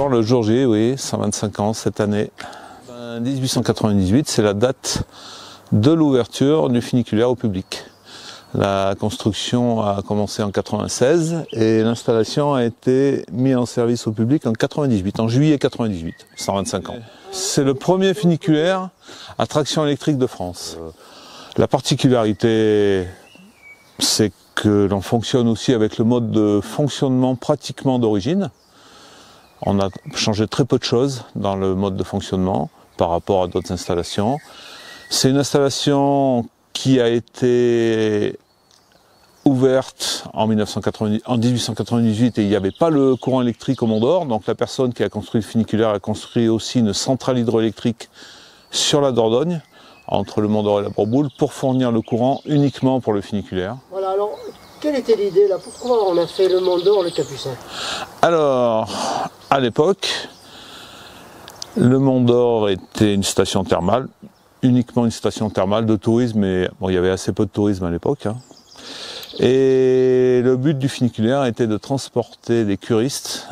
jour, le jour J, oui, 125 ans cette année. 1898, c'est la date de l'ouverture du funiculaire au public. La construction a commencé en 96 et l'installation a été mise en service au public en 98, en juillet 98, 125 ans. C'est le premier funiculaire à traction électrique de France. La particularité, c'est que l'on fonctionne aussi avec le mode de fonctionnement pratiquement d'origine. On a changé très peu de choses dans le mode de fonctionnement par rapport à d'autres installations. C'est une installation qui a été ouverte en 1898 et il n'y avait pas le courant électrique au Mont d'Or. Donc la personne qui a construit le funiculaire a construit aussi une centrale hydroélectrique sur la Dordogne, entre le Mont d'Or et la Bourboule, pour fournir le courant uniquement pour le funiculaire. Voilà, alors quelle était l'idée là? Pourquoi on a fait le Mont d'Or, le Capucin? Alors, à l'époque, le Mont d'Or était une station thermale, uniquement une station thermale de tourisme, mais bon, il y avait assez peu de tourisme à l'époque. Hein. Et le but du funiculaire était de transporter les curistes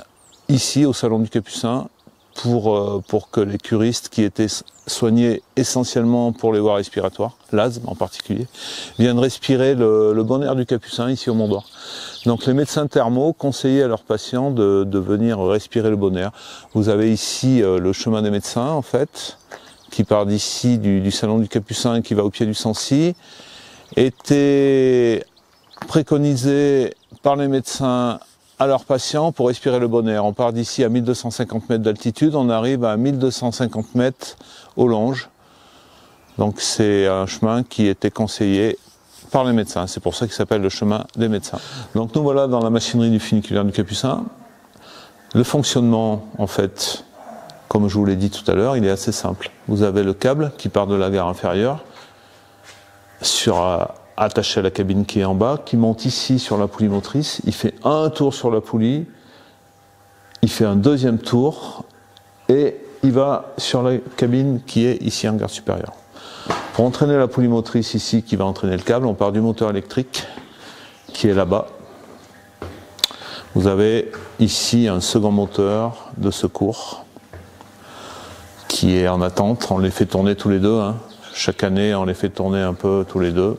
ici au Salon du Capucin pour que les curistes qui étaient soignés essentiellement pour les voies respiratoires, l'asthme en particulier, viennent respirer le bon air du Capucin ici au Mont d'Or. Donc les médecins thermaux conseillaient à leurs patients de venir respirer le bon air. Vous avez ici le chemin des médecins en fait, qui part d'ici du Salon du Capucin et qui va au pied du Sancy, était préconisé par les médecins à leurs patients pour respirer le bon air. On part d'ici à 1250 mètres d'altitude, on arrive à 1250 mètres au Longe. Donc c'est un chemin qui était conseillé par les médecins. C'est pour ça qu'il s'appelle le chemin des médecins. Donc nous voilà dans la machinerie du funiculaire du Capucin. Le fonctionnement, en fait, comme je vous l'ai dit tout à l'heure, il est assez simple. Vous avez le câble qui part de la gare inférieure attaché à la cabine qui est en bas, qui monte ici sur la poulie motrice. Il fait un tour sur la poulie, il fait un deuxième tour et il va sur la cabine qui est ici en garde supérieure. Pour entraîner la poulie motrice ici qui va entraîner le câble, on part du moteur électrique qui est là-bas. Vous avez ici un second moteur de secours qui est en attente. On les fait tourner tous les deux. Hein. Chaque année, on les fait tourner un peu tous les deux.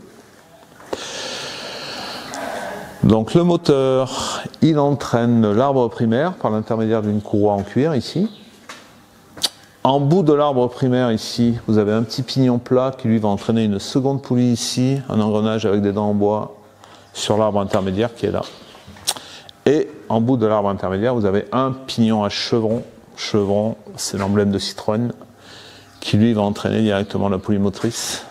Donc le moteur, il entraîne l'arbre primaire par l'intermédiaire d'une courroie en cuir ici. En bout de l'arbre primaire ici, vous avez un petit pignon plat qui lui va entraîner une seconde poulie ici, un engrenage avec des dents en bois sur l'arbre intermédiaire qui est là. Et en bout de l'arbre intermédiaire, vous avez un pignon à chevron. Chevron, c'est l'emblème de Citroën, qui lui va entraîner directement la poulie motrice.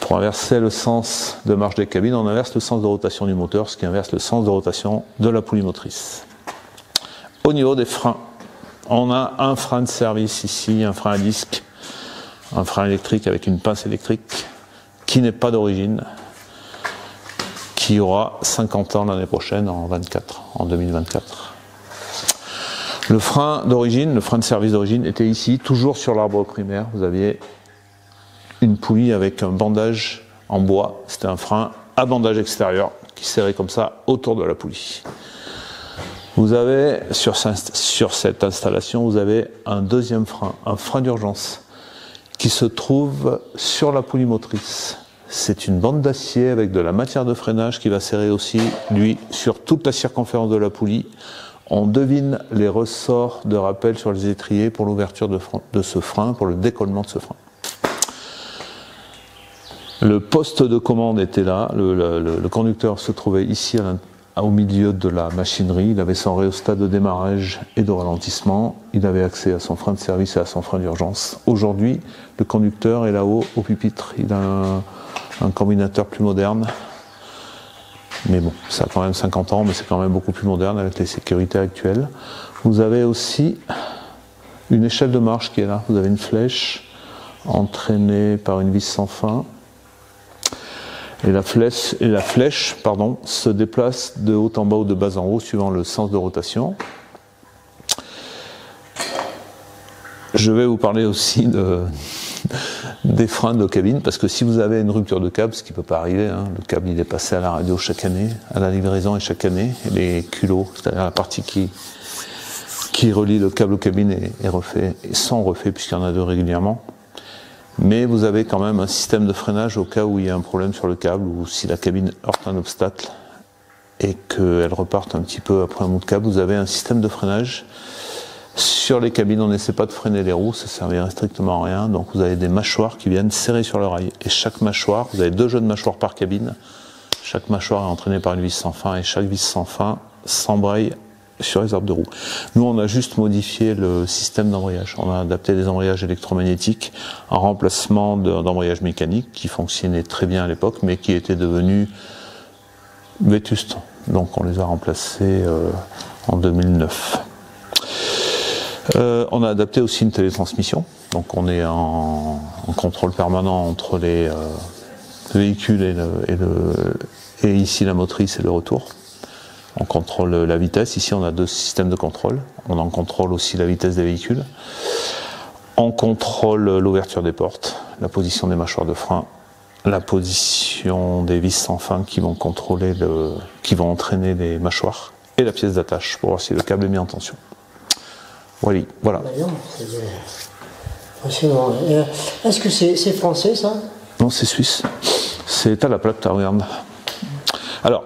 Pour inverser le sens de marche des cabines, on inverse le sens de rotation du moteur, ce qui inverse le sens de rotation de la poulie motrice. Au niveau des freins, on a un frein de service ici, un frein à disque, un frein électrique avec une pince électrique, qui n'est pas d'origine, qui aura 50 ans l'année prochaine, en 2024. Le frein d'origine, le frein de service d'origine était ici, toujours sur l'arbre primaire. Vous aviez une poulie avec un bandage en bois. C'était un frein à bandage extérieur qui serrait comme ça autour de la poulie. Vous avez, sur cette installation, vous avez un deuxième frein, un frein d'urgence, qui se trouve sur la poulie motrice. C'est une bande d'acier avec de la matière de freinage qui va serrer aussi, lui, sur toute la circonférence de la poulie. On devine les ressorts de rappel sur les étriers pour l'ouverture de ce frein, pour le décollement de ce frein. Le poste de commande était là, le conducteur se trouvait ici au milieu de la machinerie, il avait son rhéostat de démarrage et de ralentissement, il avait accès à son frein de service et à son frein d'urgence. Aujourd'hui, le conducteur est là-haut au pupitre, il a un combinateur plus moderne. Mais bon, ça a quand même 50 ans, mais c'est quand même beaucoup plus moderne avec les sécurités actuelles. Vous avez aussi une échelle de marche qui est là. Vous avez une flèche entraînée par une vis sans fin. Et la flèche se déplace de haut en bas ou de bas en haut suivant le sens de rotation. Je vais vous parler aussi des freins de cabine, parce que si vous avez une rupture de câble, ce qui ne peut pas arriver, hein, le câble il est passé à la radio chaque année, à la livraison et chaque année, et les culots, c'est-à-dire la partie qui qui relient le câble aux cabines et refait, et sont refaits puisqu'il y en a deux régulièrement. Mais vous avez quand même un système de freinage au cas où il y a un problème sur le câble ou si la cabine heurte un obstacle et qu'elle reparte un petit peu après un bout de câble, vous avez un système de freinage. Sur les cabines, on n'essaie pas de freiner les roues, ça ne servirait strictement à rien. Donc vous avez des mâchoires qui viennent serrer sur le rail. Et chaque mâchoire, vous avez 2 jeux de mâchoires par cabine. Chaque mâchoire est entraînée par une vis sans fin et chaque vis sans fin s'embraye sur les arbres de roue. Nous, on a juste modifié le système d'embrayage. On a adapté des embrayages électromagnétiques en remplacement d'embrayage mécanique qui fonctionnait très bien à l'époque, mais qui était devenu vétuste. Donc, on les a remplacés en 2009. On a adapté aussi une télétransmission. Donc, on est en contrôle permanent entre les véhicules et ici la motrice et le retour. On contrôle la vitesse. Ici, on a 2 systèmes de contrôle. On en contrôle aussi la vitesse des véhicules. On contrôle l'ouverture des portes, la position des mâchoires de frein, la position des vis sans fin qui vont entraîner les mâchoires et la pièce d'attache pour voir si le câble est mis en tension. Voilà. Est-ce que c'est français, ça? Non, c'est suisse. C'est à la plaque, regarde. Alors,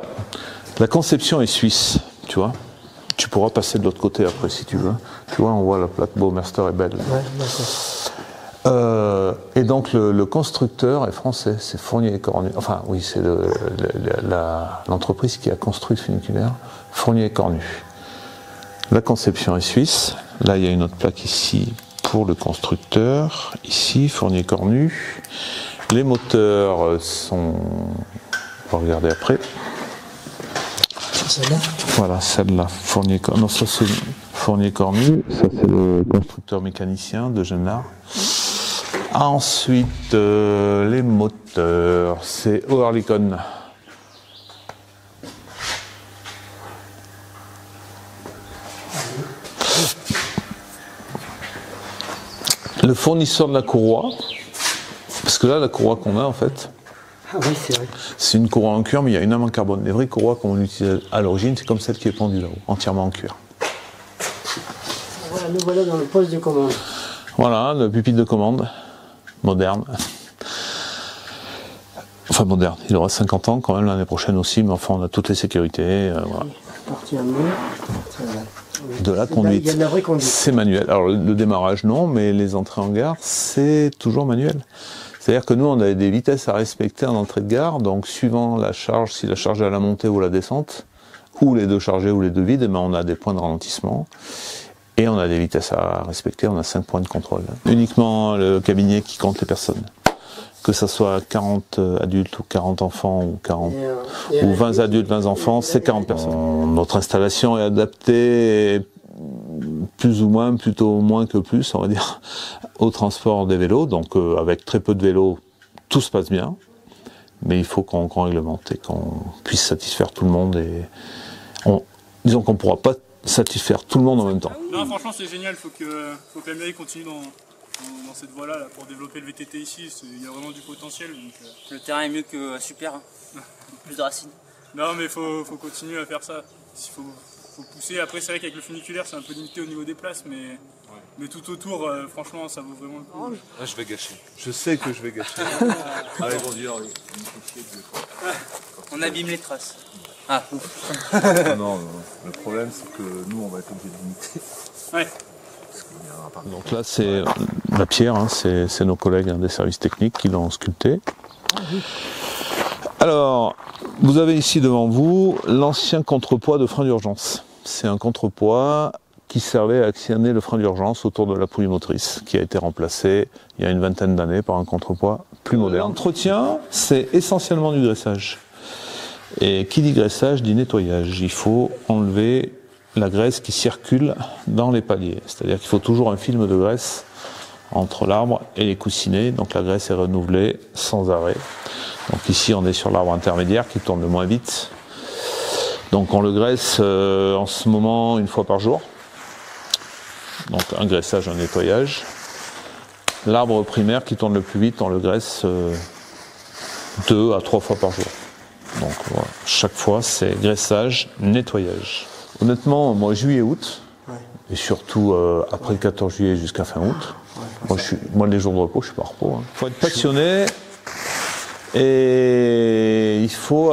la conception est suisse, tu vois. Tu pourras passer de l'autre côté après si tu veux. Tu vois, on voit la plaque Baumerster est belle. Ouais, d'accord. Et donc le constructeur est français, c'est Fournier et Cornu. Enfin oui, c'est l'entreprise qui a construit le funiculaire, Fournier et Cornu. La conception est suisse. Là, il y a une autre plaque ici pour le constructeur. Ici, Fournier et Cornu. Les moteurs sont... On va regarder après. Celle-là. Voilà, celle-là, Fournier Cornu. Non, ça c'est Fournier Cornu, ça c'est le constructeur mécanicien de Genard. Ensuite, les moteurs, c'est Oerlikon. Le fournisseur de la courroie, parce que là, la courroie qu'on a en fait, Ah oui, c'est vrai. c'est une courroie en cuir, mais il y a une âme en carbone. Les vraies courroies qu'on utilise à l'origine, c'est comme celle qui est pendue là-haut, entièrement en cuir. Voilà, nous voilà dans le poste de commande. Voilà, le pupitre de commande, moderne. Enfin moderne, il aura 50 ans quand même l'année prochaine aussi, mais enfin on a toutes les sécurités. Voilà. Partie en main. De la conduite. Il y a de la vraie conduite. C'est manuel. Alors le démarrage non, mais les entrées en gare, c'est toujours manuel. C'est-à-dire que nous, on a des vitesses à respecter en entrée de gare, donc suivant la charge, si la charge est à la montée ou à la descente, ou les deux chargés ou les deux vides, on a des points de ralentissement. Et on a des vitesses à respecter, on a 5 points de contrôle. Uniquement le cabinier qui compte les personnes. Que ce soit 40 adultes ou 40 enfants ou 20 adultes, 20 enfants, c'est 40 personnes. Notre installation est adaptée plus ou moins, plutôt moins que plus, on va dire, au transport des vélos. Donc avec très peu de vélos, tout se passe bien. Mais il faut qu'on réglemente et qu'on puisse satisfaire tout le monde. Et disons qu'on ne pourra pas satisfaire tout le monde en même temps. Non, franchement c'est génial, faut que la mairie continue dans cette voie-là là, pour développer le VTT ici, il y a vraiment du potentiel. Donc, Le terrain est mieux que Super, hein. Plus de racines. Non mais faut continuer à faire ça, il faut pousser. Après c'est vrai qu'avec le funiculaire c'est un peu limité au niveau des places, mais tout autour, franchement ça vaut vraiment le coup. Là je vais gâcher. Je sais que je vais gâcher. Allez, bon dire. On abîme les traces. Ah, ouf. Non, le problème c'est que nous on va être obligé de limiter. Ouais. Donc là c'est la pierre, hein, c'est nos collègues des services techniques qui l'ont sculpté. Alors, vous avez ici devant vous l'ancien contrepoids de frein d'urgence. C'est un contrepoids qui servait à actionner le frein d'urgence autour de la poulie motrice, qui a été remplacé il y a une vingtaine d'années par un contrepoids plus moderne. L'entretien, c'est essentiellement du graissage. Et qui dit graissage dit nettoyage. Il faut enlever la graisse qui circule dans les paliers. C'est-à-dire qu'il faut toujours un film de graisse entre l'arbre et les coussinets. Donc la graisse est renouvelée sans arrêt. Donc ici on est sur l'arbre intermédiaire qui tourne le moins vite. Donc on le graisse en ce moment 1 fois par jour. Donc un graissage, un nettoyage. L'arbre primaire qui tourne le plus vite, on le graisse 2 à 3 fois par jour. Donc voilà, chaque fois c'est graissage, nettoyage. Honnêtement, moi juillet-août, et surtout après le 14 juillet jusqu'à fin août. Moi, les jours de repos, je suis pas en repos. Il faut être passionné et il faut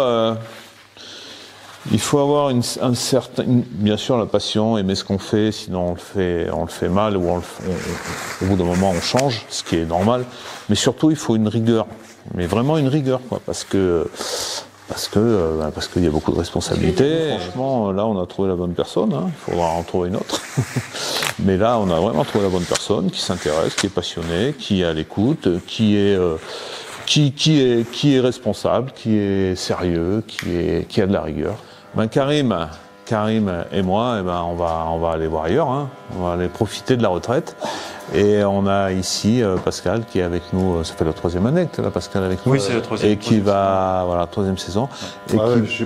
avoir bien sûr la passion, aimer ce qu'on fait, sinon on le fait mal ou au bout d'un moment on change, ce qui est normal. Mais surtout il faut une rigueur, mais vraiment une rigueur, quoi, parce qu'il y a beaucoup de responsabilités. Franchement, là on a trouvé la bonne personne, hein. Il faudra en trouver une autre. Mais là on a vraiment trouvé la bonne personne qui s'intéresse, qui est passionnée, qui est à l'écoute, qui est responsable, qui est sérieux, qui a de la rigueur. Karim et moi, on va aller voir ailleurs, hein. On va aller profiter de la retraite. Et on a ici Pascal qui est avec nous, ça fait la 3e année que tu es là, Pascal, avec nous. Oui, c'est la 3e. Et qui va, voilà, 3e saison. Et je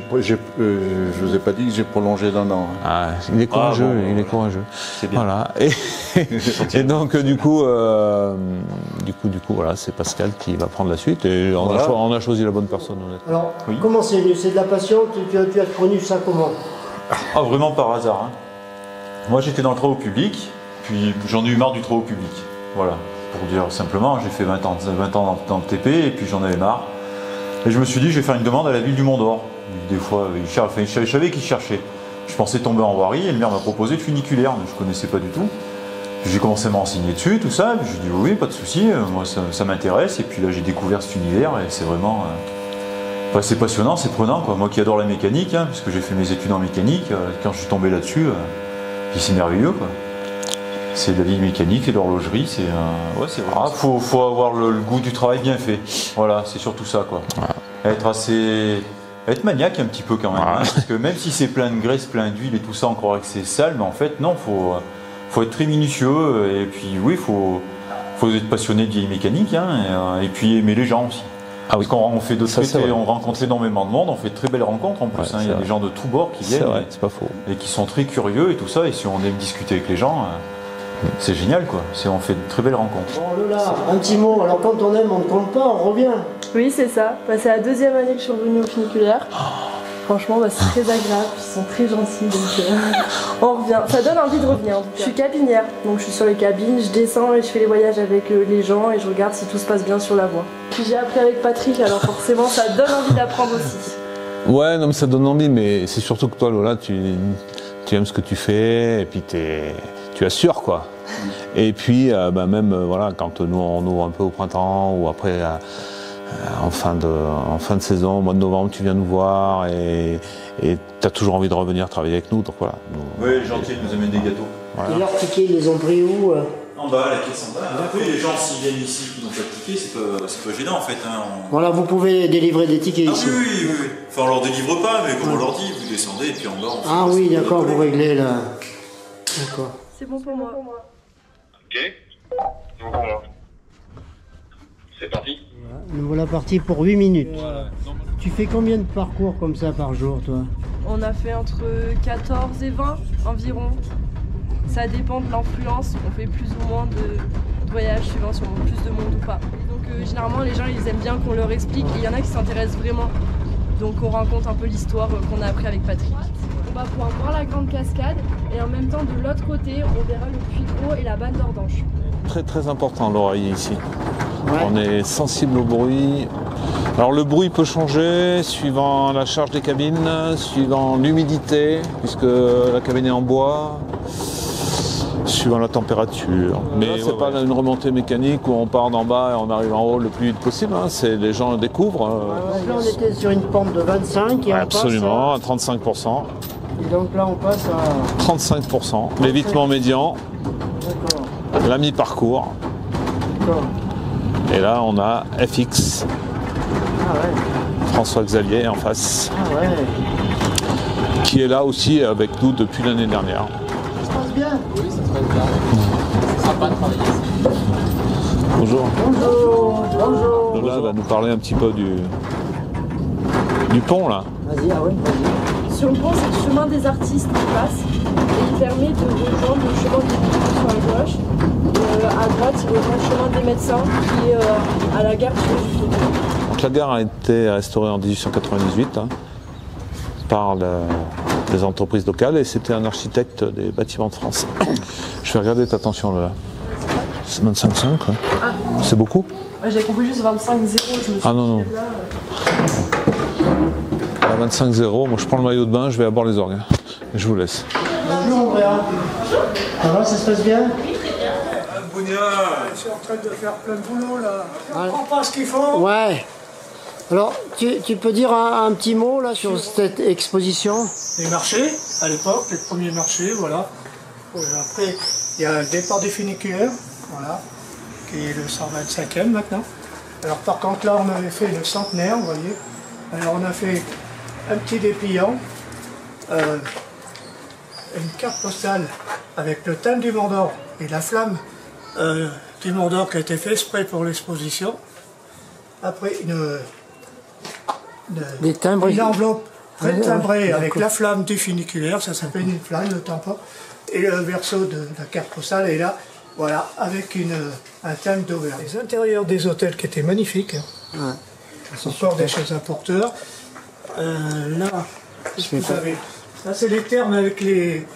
vous ai pas dit que j'ai prolongé d'1 an. Ah, il est courageux, il est courageux. C'est bien. Voilà. Et donc, du coup, voilà, c'est Pascal qui va prendre la suite. Et on a choisi la bonne personne, honnêtement. Alors, comment c'est venu? C'est de la passion? Tu as connu ça comment? Ah, vraiment par hasard, hein. Moi, j'étais dans le travaux public. Puis j'en ai eu marre du travaux public, voilà, pour dire simplement, j'ai fait 20 ans dans le TP et puis j'en avais marre. Et je me suis dit, je vais faire une demande à la ville du Mont d'Or. Des fois, je savais qu'ils cherchaient. Je pensais tomber en voirie et le maire m'a proposé de funiculaire, mais je ne connaissais pas du tout. J'ai commencé à me renseigner dessus, tout ça, puis j'ai dit oui, pas de souci, moi ça m'intéresse. Et puis là, j'ai découvert cet univers et c'est vraiment... c'est passionnant, c'est prenant, quoi. Moi qui adore la mécanique, hein, puisque j'ai fait mes études en mécanique, quand je suis tombé là-dessus, c'est merveilleux, quoi. C'est de la vie mécanique et l'horlogerie, c'est faut avoir le goût du travail bien fait. Voilà, c'est surtout ça, quoi. Être maniaque un petit peu quand même, hein, parce que même si c'est plein de graisse, plein d'huile et tout ça, on croirait que c'est sale, mais en fait non, faut être très minutieux et puis oui, faut être passionné de vieille mécanique, hein, et puis aimer les gens aussi. Ah oui. Parce qu'on fait on rencontre énormément de monde, on fait de très belles rencontres en plus. Il y a des gens de tous bords qui viennent, c'est pas faux, et qui sont très curieux et tout ça. Et si on aime discuter avec les gens, c'est génial, quoi. On fait de très belles rencontres. Bon, Lola, un petit mot. Alors quand on aime, on ne compte pas, on revient. Oui, c'est ça. C'est la 2e année que je suis revenue au funiculaire. Franchement, c'est très agréable, ils sont très gentils, donc on revient. Ça donne envie de revenir. Je suis cabinière, donc je suis sur les cabines, je descends et je fais les voyages avec les gens et je regarde si tout se passe bien sur la voie. Puis j'ai appris avec Patrick, alors forcément ça donne envie d'apprendre aussi. Ouais, non mais ça donne envie, mais c'est surtout que toi Lola, tu aimes ce que tu fais et puis tu assures, quoi. Et puis même voilà, quand nous on ouvre un peu au printemps ou après en fin de saison, au mois de novembre, tu viens nous voir et tu as toujours envie de revenir travailler avec nous. Donc voilà. Oui, gentil, ils nous amènent des gâteaux. Voilà. Et leurs tickets, ils les ont pris où En bas, la caisse en bas. Après, les gens, s'ils viennent ici et qu'ils n'ont pas de tickets, c'est pas gênant en fait. Hein. Voilà, vous pouvez délivrer des tickets ici. Oui. Enfin, on leur délivre pas, mais comme on leur dit, vous descendez et puis en bas, on fait d'accord, vous réglez là. D'accord. C'est bon pour moi. Ok. C'est bon pour moi. C'est parti. Nous voilà partis pour 8 minutes. Tu fais combien de parcours comme ça par jour, toi? On a fait entre 14 et 20 environ. Ça dépend de l'influence. On fait plus ou moins de voyages suivant si on monte plus de monde ou pas. Et donc généralement les gens ils aiment bien qu'on leur explique et il y en a qui s'intéressent vraiment. Donc on raconte un peu l'histoire qu'on a appris avec Patrick. On va pouvoir voir la grande cascade et en même temps de l'autre côté on verra le puits de Raux et la Banne d'Ordanche. Très très important l'oreille ici. Ouais. On est sensible au bruit. Alors le bruit peut changer suivant la charge des cabines, suivant l'humidité, puisque la cabine est en bois, suivant la température. Mais c'est pas une remontée mécanique où on part d'en bas et on arrive en haut le plus vite possible. Hein. C'est les gens le découvrent. Donc là on était sur une pente de 25 et absolument, on passe à 35%. Et donc là on passe à 35%. L'évitement médian. D'accord. La mi-parcours. D'accord. Et là on a FX. Ah ouais. François Xavier en face. Ah ouais. Qui est là aussi avec nous depuis l'année dernière. Ça se passe bien? Oui, ça se passe bien. C'est sympa de travailler ici. Bonjour. Bonjour. Bonjour. Lola va nous parler un petit peu du pont là. Vas-y, ah ouais, vas-y. Sur le pont, c'est le chemin des artistes qui passe et il permet de rejoindre le chemin des médecins sur la gauche. Et à droite, il rejoint le chemin des médecins qui est à la gare du Faubourg. Donc la gare a été restaurée en 1898 par des entreprises locales et c'était un architecte des bâtiments de France. Je vais regarder ta tension là. C'est 25,5 quoi. Ah. C'est beaucoup? Ouais, j'avais compris juste 25,0. Ah non, non. À 25,0, moi je prends le maillot de bain, je vais à bord les orgues. Je vous laisse. Bonjour Andrea. Ça va, ça se passe bien? Bounia, je suis en train de faire plein de boulot là. Je comprends pas ce qu'il faut. Ouais. Alors, tu peux dire un petit mot là sur cette exposition? Les marchés, à l'époque, les premiers marchés, voilà. Après, il y a le départ des funiculaires, voilà, qui est le 125e maintenant. Alors par contre là, on avait fait le centenaire, vous voyez. Alors on a fait un petit dépliant, une carte postale avec le thème du Mont d'Or et la flamme du Mont d'Or qui a été fait exprès pour l'exposition. Après une enveloppe pré-timbrée avec la flamme du funiculaire, ça s'appelle une flamme, le tampon, et le verso de la carte postale est là, voilà, avec un thème d'Auvergne. Les intérieurs des hôtels qui étaient magnifiques, hein. Encore des choses à porteurs. Là, vous avez, ça c'est les termes avec les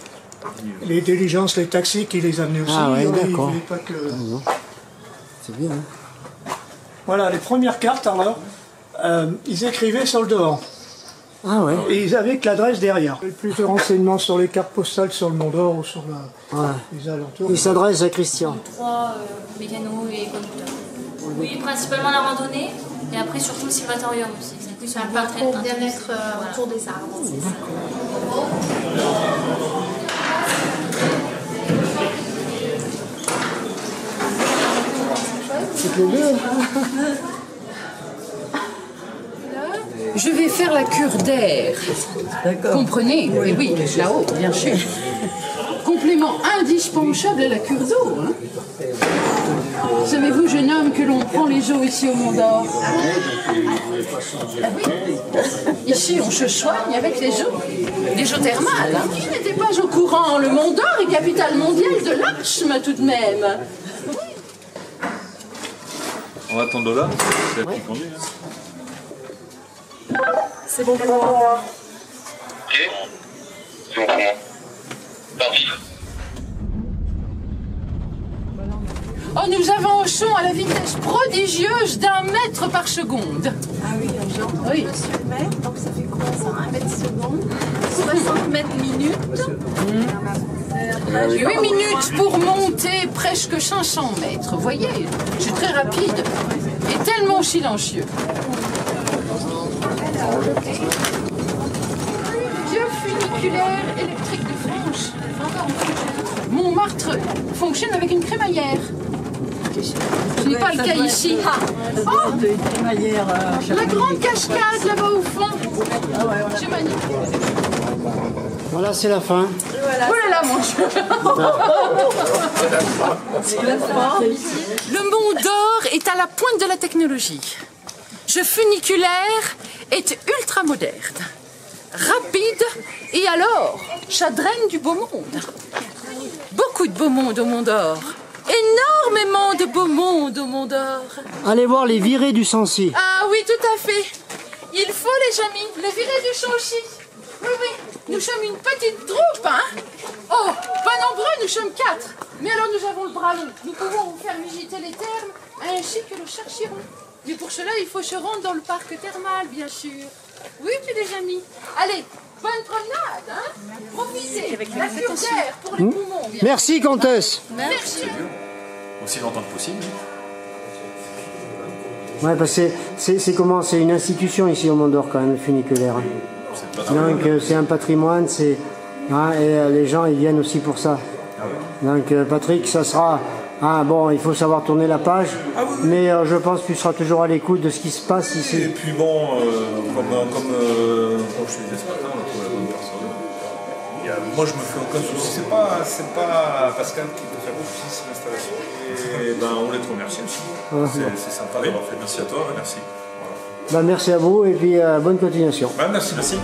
diligences, les taxis qui les amenaient aussi. Ah ouais, d'accord. C'est bien. Hein. Voilà, les premières cartes alors, ils écrivaient sur le devant. Ah ouais. Et ils avaient que l'adresse derrière. Plus de renseignements sur les cartes postales sur le Mont d'Or ou sur les alentours. Il s'adresse à Christian. 3 mécanos et conducteurs. Oui, principalement la randonnée et après surtout le sylvatorium aussi. C'est un peu pour bien être autour des arbres. C'est le lieu. Je vais faire la cure d'air. Comprenez? Oui, oui, là-haut, bien sûr. Complément indispensable à la cure d'eau. Hein. Savez-vous, jeune homme, que l'on prend les eaux ici au Mont d'Or? Ah oui. Ici, on se soigne avec les eaux. Des eaux thermales. Hein. Qui n'était pas au courant? Le Mont d'Or est capitale mondiale de l'asthme, tout de même. On va attendre là, c'est elle qui conduit. Hein. C'est bon pour moi. Ok. C'est bon pour moi. Parti. Oh, nous avançons à la vitesse prodigieuse d'1 mètre par seconde. Ah oui, j'entends oui. Monsieur le maire, donc ça fait quoi ça? 1 mètre seconde, 60 mètres minutes. 8 minutes pour monter presque 500 mètres. Vous voyez, je suis très rapide et tellement silencieux. Dieu funiculaire électrique de France. Montmartre fonctionne avec une crémaillère. Ce n'est pas le cas ici. Oh, la grande cascade là-bas au fond. C'est magnifique. Voilà, c'est la fin. Voilà. Oh là là, mon Dieu. C'est la fin. Le Mont d'Or est à la pointe de la technologie. Ce funiculaire est ultra moderne, rapide et alors, ça draine du beau monde. Beaucoup de beau monde au Mont d'Or. Énormément de beau monde au Mont d'Or. Allez voir les virées du Sancy. Ah oui, tout à fait. Il faut, les amis, les virées du Sancy. Oui, oui, nous sommes une petite troupe, hein. Oh, pas nombreux, nous sommes 4. Mais alors nous avons le bras long. Nous pouvons vous faire visiter les thermes ainsi que le Cherchiron. Mais pour cela, il faut se rendre dans le parc thermal, bien sûr. Oui, puis les amis. Allez, bonne promenade, hein. Profitez. La cure d'air pour les poumons, bien. Merci, comtesse. Merci. Aussi longtemps que possible. Ouais, parce que c'est comment? C'est une institution ici au Mont d'Or quand même, le funiculaire. Donc c'est un patrimoine, et les gens ils viennent aussi pour ça. Donc Patrick, ça sera... Ah bon, il faut savoir tourner la page, mais je pense que tu seras toujours à l'écoute de ce qui se passe ici. Et puis bon, comme je te disais ce matin, on a trouvé la bonne personne. Moi je me fais aucun souci, c'est pas Pascal qui peut faire aussi sur l'installation. Et ben on les remercie aussi. C'est sympa d'avoir fait. Merci à toi, merci. Bah, merci à vous et puis bonne continuation. Merci.